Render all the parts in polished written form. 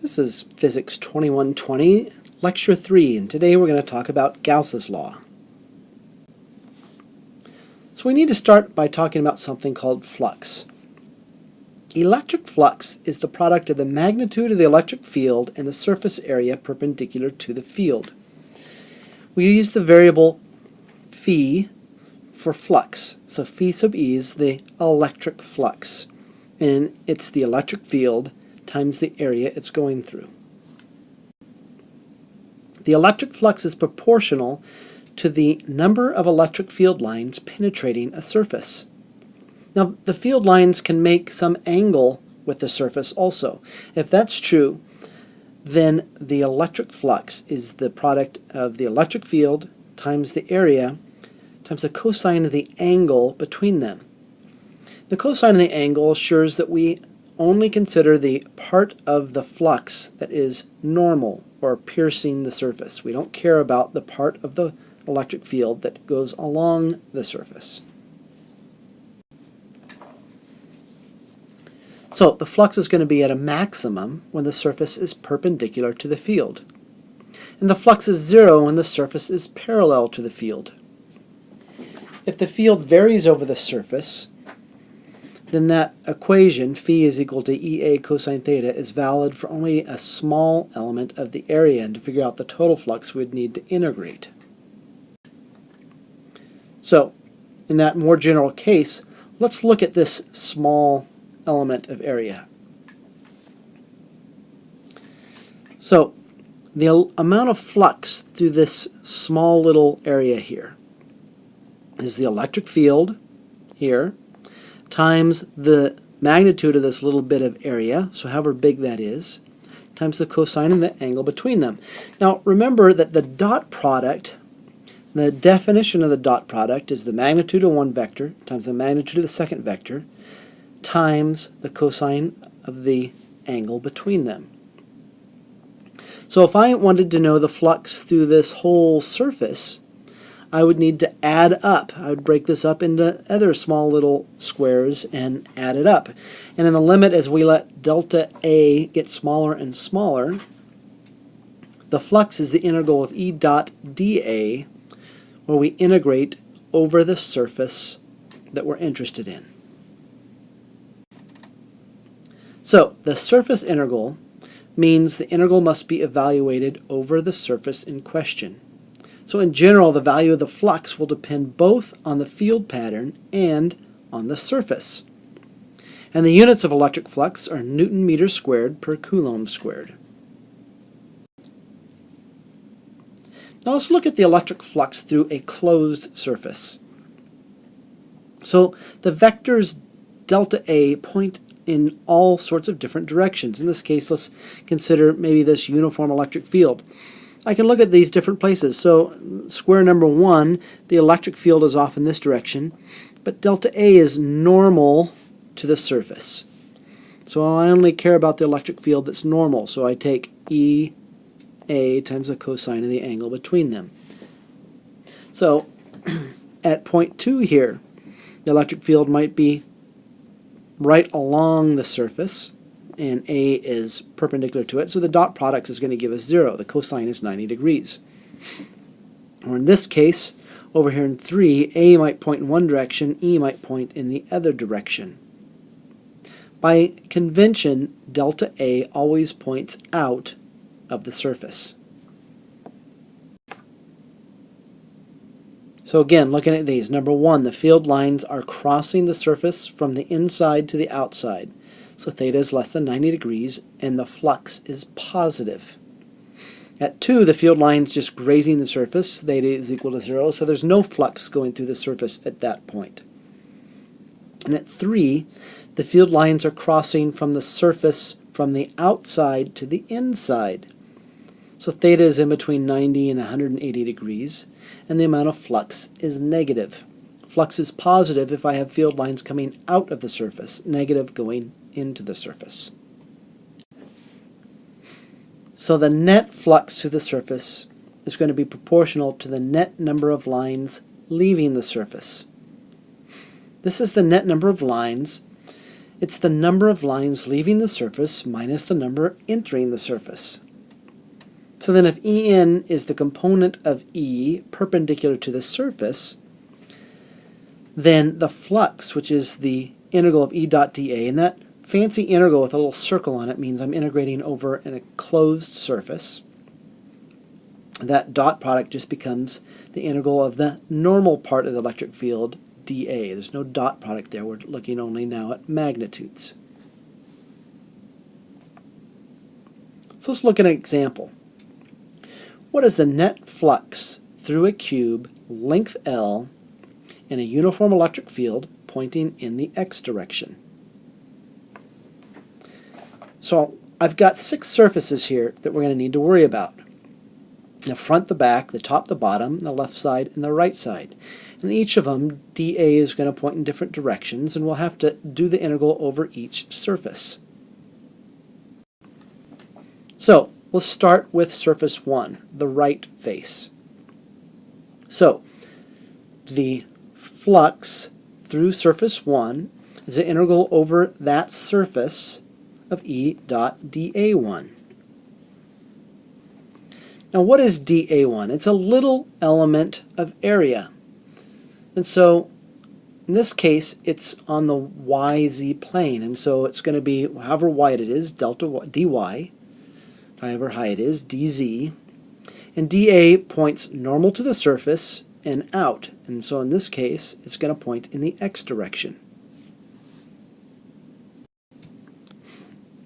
This is Physics 2120, Lecture 3, and today we're going to talk about Gauss's law. So we need to start by talking about something called flux. Electric flux is the product of the magnitude of the electric field and the surface area perpendicular to the field. We use the variable phi for flux. So phi sub e is the electric flux, and it's the electric field times the area it's going through. The electric flux is proportional to the number of electric field lines penetrating a surface. Now, the field lines can make some angle with the surface also. If that's true, then the electric flux is the product of the electric field times the area times the cosine of the angle between them. The cosine of the angle assures that we only consider the part of the flux that is normal or piercing the surface. We don't care about the part of the electric field that goes along the surface. So the flux is going to be at a maximum when the surface is perpendicular to the field. And the flux is zero when the surface is parallel to the field. If the field varies over the surface, then that equation, phi is equal to Ea cosine theta, is valid for only a small element of the area, and to figure out the total flux we'd need to integrate. So, in that more general case, let's look at this small element of area. So, the amount of flux through this small little area here is the electric field here times the magnitude of this little bit of area, so however big that is, times the cosine and the angle between them. Now remember that the dot product, the definition of the dot product is the magnitude of one vector times the magnitude of the second vector times the cosine of the angle between them. So if I wanted to know the flux through this whole surface, I would need to add up. I would break this up into other small little squares and add it up. And in the limit, as we let delta A get smaller and smaller, the flux is the integral of E dot dA, where we integrate over the surface that we're interested in. So the surface integral means the integral must be evaluated over the surface in question. So in general, the value of the flux will depend both on the field pattern and on the surface. And the units of electric flux are Newton meters squared per Coulomb squared. Now let's look at the electric flux through a closed surface. So the vectors delta A point in all sorts of different directions. In this case, let's consider maybe this uniform electric field. I can look at these different places. So square number 1, the electric field is off in this direction, but delta A is normal to the surface. So I only care about the electric field that's normal, so I take Ea times the cosine of the angle between them. So at point 2 here, the electric field might be right along the surface, and A is perpendicular to it, so the dot product is going to give us 0. The cosine is 90 degrees. Or in this case, over here in 3, A might point in one direction, E might point in the other direction. By convention, delta A always points out of the surface. So again, looking at these, number 1, the field lines are crossing the surface from the inside to the outside. So theta is less than 90 degrees, and the flux is positive. At 2, the field line is just grazing the surface. Theta is equal to 0, so there's no flux going through the surface at that point. And at 3, the field lines are crossing from the surface from the outside to the inside. So theta is in between 90 and 180 degrees, and the amount of flux is negative. Flux is positive if I have field lines coming out of the surface, negative going into the surface. So the net flux to the surface is going to be proportional to the net number of lines leaving the surface. This is the net number of lines, It's the number of lines leaving the surface minus the number entering the surface. So then if En is the component of E perpendicular to the surface, then the flux, which is the integral of E dot dA, and that fancy integral with a little circle on it means I'm integrating over in a closed surface. That dot product just becomes the integral of the normal part of the electric field, dA. There's no dot product there. We're looking only now at magnitudes. So let's look at an example. What is the net flux through a cube, length L, in a uniform electric field pointing in the x direction? So I've got 6 surfaces here that we're going to need to worry about. The front, the back, the top, the bottom, the left side, and the right side. And each of them, dA is going to point in different directions, and we'll have to do the integral over each surface. So let's start with surface 1, the right face. So the flux through surface 1 is the integral over that surface of E dot dA1. Now what is dA1? It's a little element of area. And so in this case it's on the YZ plane, and so it's going to be however wide it is, delta dy, however high it is, dz, and dA points normal to the surface and out, and so in this case it's going to point in the x direction.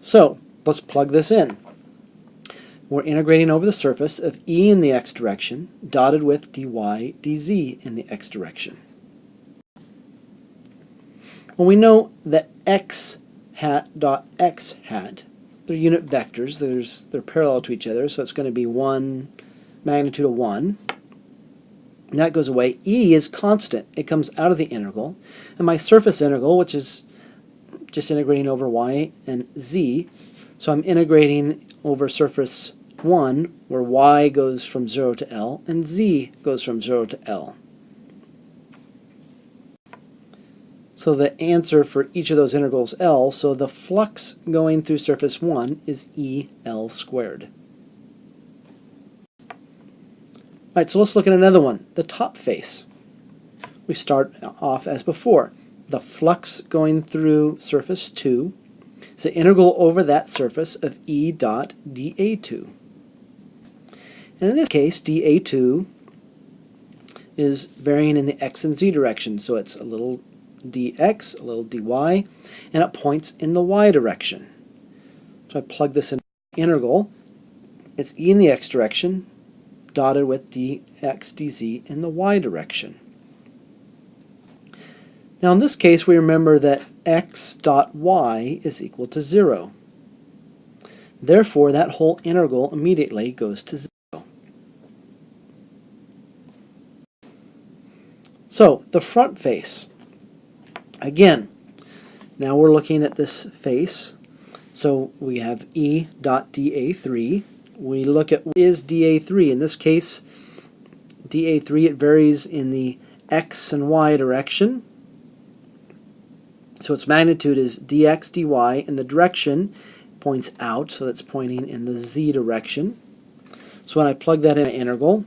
So let's plug this in. We're integrating over the surface of E in the x direction, dotted with dy dz in the x direction. Well, we know that x hat dot x hat, they're unit vectors, they're parallel to each other, so it's going to be 1, magnitude of 1. And that goes away. E is constant. It comes out of the integral. And my surface integral, which is just integrating over y and z, so I'm integrating over surface 1, where y goes from 0 to L, and z goes from 0 to L. So the answer for each of those integrals L, so the flux going through surface 1 is EL squared. Alright, so let's look at another one, the top face. We start off as before. The flux going through surface 2 is the integral over that surface of E dot dA2. And in this case, dA2 is varying in the x and z direction, so it's a little dx, a little dy, and it points in the y direction. So I plug this in integral. It's E in the x direction, dotted with dx dz in the y direction. Now in this case we remember that x dot y is equal to 0. Therefore that whole integral immediately goes to 0. So the front face. Again, now we're looking at this face. So we have E dot dA3. We look at what is dA3. In this case, dA3, it varies in the x and y direction. So its magnitude is dx dy, and the direction points out, so that's pointing in the z direction. So when I plug that in an integral,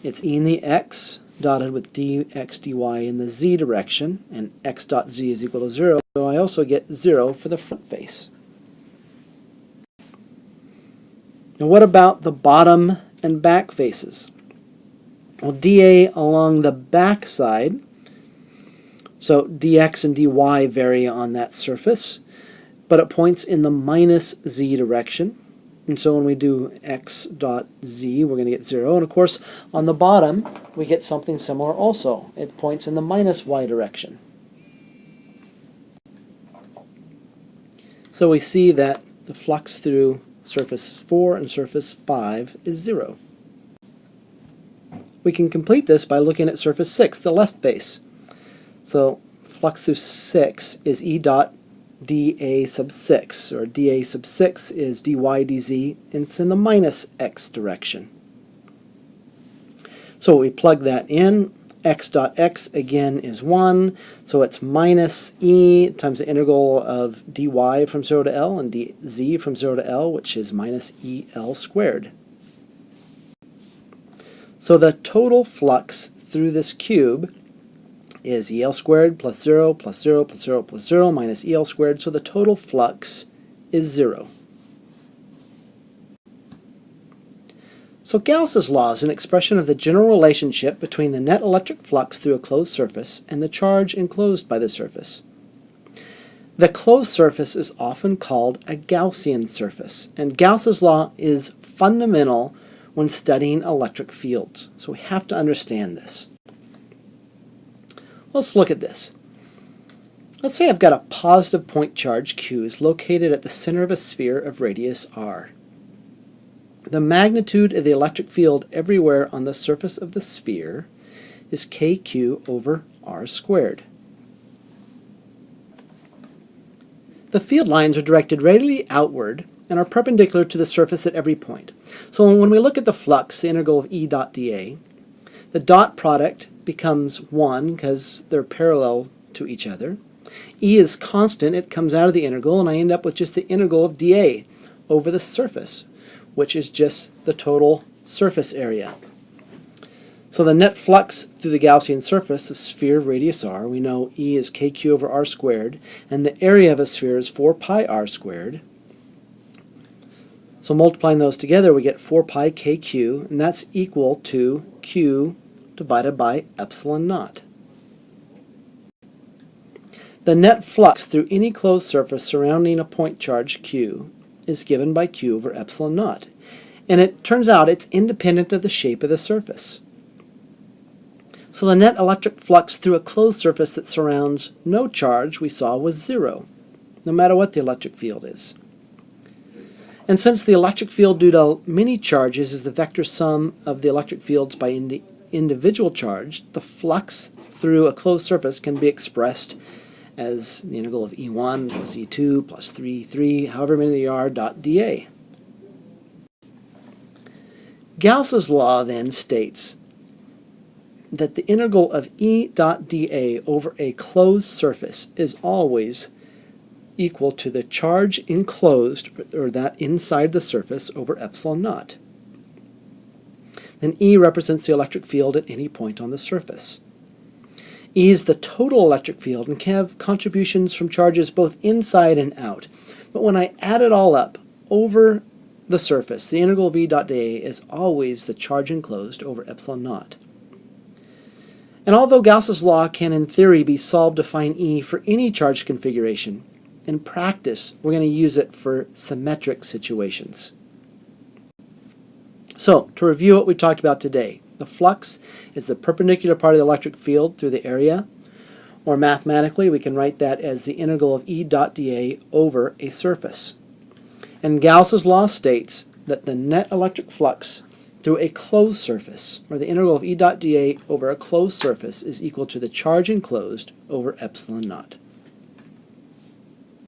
it's E in the x, dotted with dx dy in the z direction, and x dot z is equal to 0, so I also get 0 for the front face. Now what about the bottom and back faces? Well, dA along the back side, so dx and dy vary on that surface, but it points in the minus z direction. And so when we do x dot z, we're going to get 0. And of course, on the bottom, we get something similar also. It points in the minus y direction. So we see that the flux through surface 4 and surface 5 is 0. We can complete this by looking at surface 6, the left face. So flux through 6 is E dot dA sub 6, or dA sub 6 is dy dz, and it's in the minus x direction. So we plug that in, x dot x again is 1, so it's minus e times the integral of dy from 0 to L and dz from 0 to L, which is minus EL squared. So the total flux through this cube is EL squared plus 0 plus 0 plus 0 plus 0 minus EL squared, so the total flux is 0. So Gauss's law is an expression of the general relationship between the net electric flux through a closed surface and the charge enclosed by the surface. The closed surface is often called a Gaussian surface, and Gauss's law is fundamental when studying electric fields, so we have to understand this. Let's look at this. Let's say I've got a positive point charge Q is located at the center of a sphere of radius r. The magnitude of the electric field everywhere on the surface of the sphere is kq over r squared. The field lines are directed radially outward and are perpendicular to the surface at every point. So when we look at the flux, the integral of E dot dA, the dot product becomes 1 because they're parallel to each other. E is constant, it comes out of the integral, and I end up with just the integral of dA over the surface, which is just the total surface area. So the net flux through the Gaussian surface, the sphere of radius r, we know E is kq over r squared, and the area of a sphere is 4 pi r squared. So multiplying those together, we get 4 pi kq, and that's equal to q divided by epsilon naught. The net flux through any closed surface surrounding a point charge q is given by q over epsilon naught. And it turns out it's independent of the shape of the surface. So the net electric flux through a closed surface that surrounds no charge we saw was 0, no matter what the electric field is. And since the electric field due to many charges is the vector sum of the electric fields by individual charge, the flux through a closed surface can be expressed as the integral of E1 plus E2 plus 3, however many there are, dot dA. Gauss's law then states that the integral of E dot dA over a closed surface is always equal to the charge enclosed, or that inside the surface, over epsilon naught. Then E represents the electric field at any point on the surface. E is the total electric field and can have contributions from charges both inside and out. But when I add it all up over the surface, the integral of E dot dA is always the charge enclosed over epsilon naught. And although Gauss's law can in theory be solved to find E for any charge configuration, in practice we're going to use it for symmetric situations. So, to review what we talked about today, the flux is the perpendicular part of the electric field through the area, or mathematically we can write that as the integral of E dot dA over a surface. And Gauss's law states that the net electric flux through a closed surface, or the integral of E dot dA over a closed surface, is equal to the charge enclosed over epsilon naught.